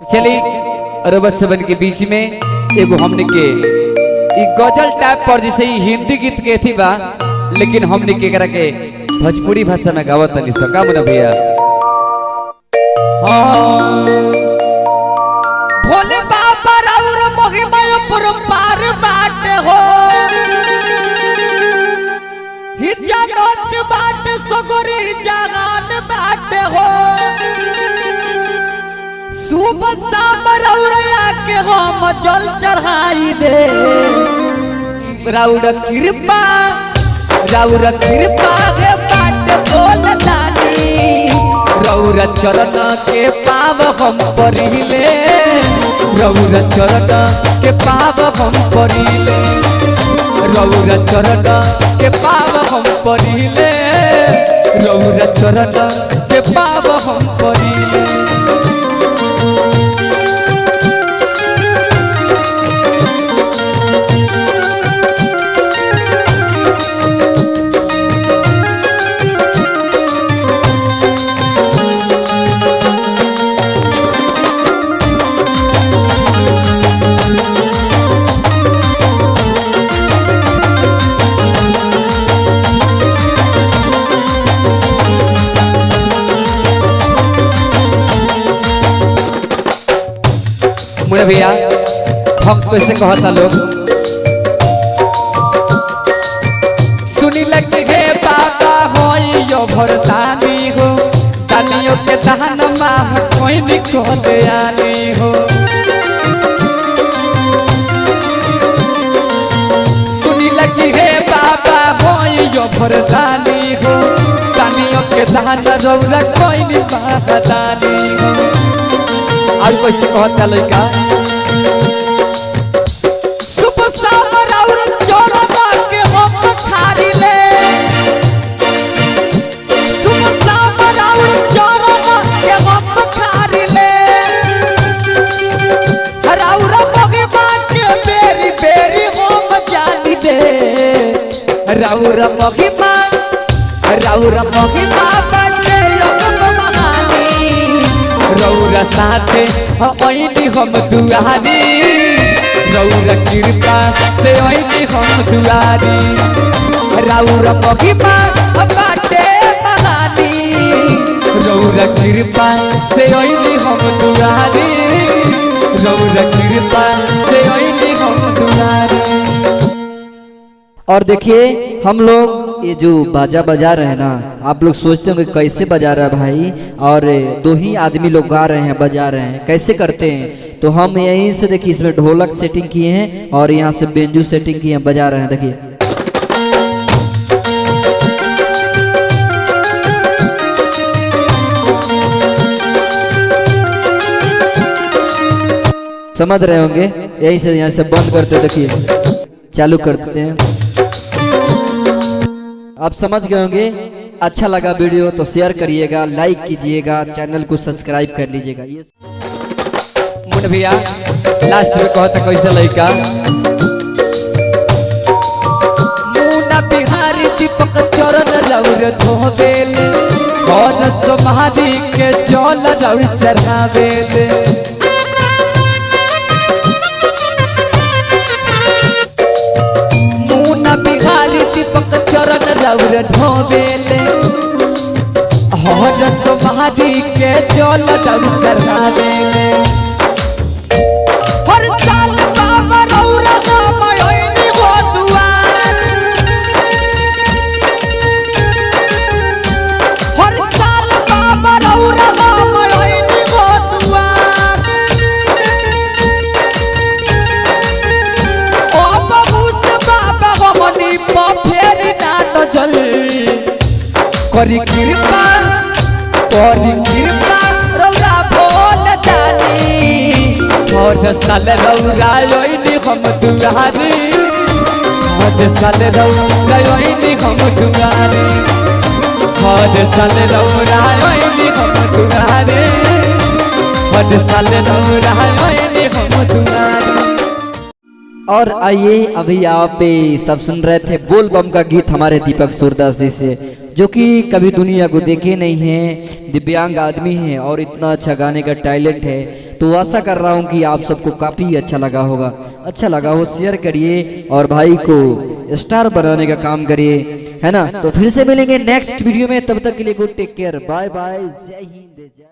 चली अरबत सबन के बीच में एगो हमने के गजल टाइप पर जैसे ही हिंदी गीत के थी बा, लेकिन हमने के करा के भोजपुरी भाषा में गावत नहीं सका मुना भैया। भोले बाबा राउर महिमा परपार बाट हो हिजा नोत बाट सगरे जहान बाट हो सुबह शाम रौरा के हम जल चढ़ाई दे राउर कृपा के बाट बोल दानी रौर चरण के पाव हम परिले रौर चरण के पाव हम परिले रौर चरण के पाव हम परिले रौर चरण के पाव हम परिले। मुझे भैया हम कैसे कहता लोग सुनी लगे हे बाबा हो यो भरतानी हो तानियों के दहन माह कोई निकल आनी हो सुनी लगी हे बाबा हो यो भरतानी हो तानियों के दहन रौरा कोई निकल हो। आज कैसे कहता लड़का सुबह शाम रौर चरण के हम खारी ले सुबह शाम रौर चरण के हम खारी ले रौर महिमा के बेरी बेरी हम जानी दे रौर महिमा बाटे रौरा साथे ऐनी हम दुआरी रौरा कृपा से ऐनी हम दुआरी रौरा महिमा बाटे महानी रौरा कृपा से ऐनी हम दुआरी रौरा कृपा से ऐनी हम दुआरी। और देखिए हम लोग ये जो बाजा बजा रहे हैं ना, आप लोग सोचते होंगे कैसे बजा रहा है भाई, और दो ही आदमी लोग गा रहे हैं बजा रहे हैं, कैसे करते हैं? तो हम यहीं से देखिए इसमें ढोलक सेटिंग किए हैं और यहाँ से बेंजू सेटिंग किए हैं, बजा रहे हैं देखिए। समझ रहे होंगे, यहीं से यहाँ से बंद करते देखिए चालू करते हैं। आप समझ गए होंगे। अच्छा लगा वीडियो तो शेयर करिएगा, लाइक कीजिएगा, चैनल को सब्सक्राइब कर लीजिएगा। ये मुन भैया लास्ट में कहता कैसे लड़का मुना बिहारी दीपक चरण रौर धोबेल कौन समाधि के जल रौर चढ़ावेल बिहारी दीपक चरण रौर ढोबेले हर समाधि के जल रौर चढ़ावेले हर साल बाबा रौरा नाम ऐनी हो दुआर हर साल बाबा रौरा नाम ऐनी हो दुआर ओ बाबू से बाबा हमनी फेरी ना नजर करी कृपा रौरा भोल जानी हर साल रौरा ऐनी हम दुआरी हर साल रौरा ऐनी हम दुआरी हर साल रौरा ऐनी हम दुआरी हर साल रौरा ऐनी हम दुआरी। और आइए अभी आप सब सुन रहे थे बोल बम का गीत हमारे दीपक सूरदास जी से, जो कि कभी दुनिया को देखे नहीं हैं, दिव्यांग आदमी हैं और इतना अच्छा गाने का टैलेंट है। तो आशा कर रहा हूँ कि आप सबको काफ़ी अच्छा लगा होगा। अच्छा लगा हो शेयर करिए और भाई को स्टार बनाने का काम करिए, है ना। तो फिर से मिलेंगे नेक्स्ट वीडियो में, तब तक के लिए good take care, bye bye, जय हिंद।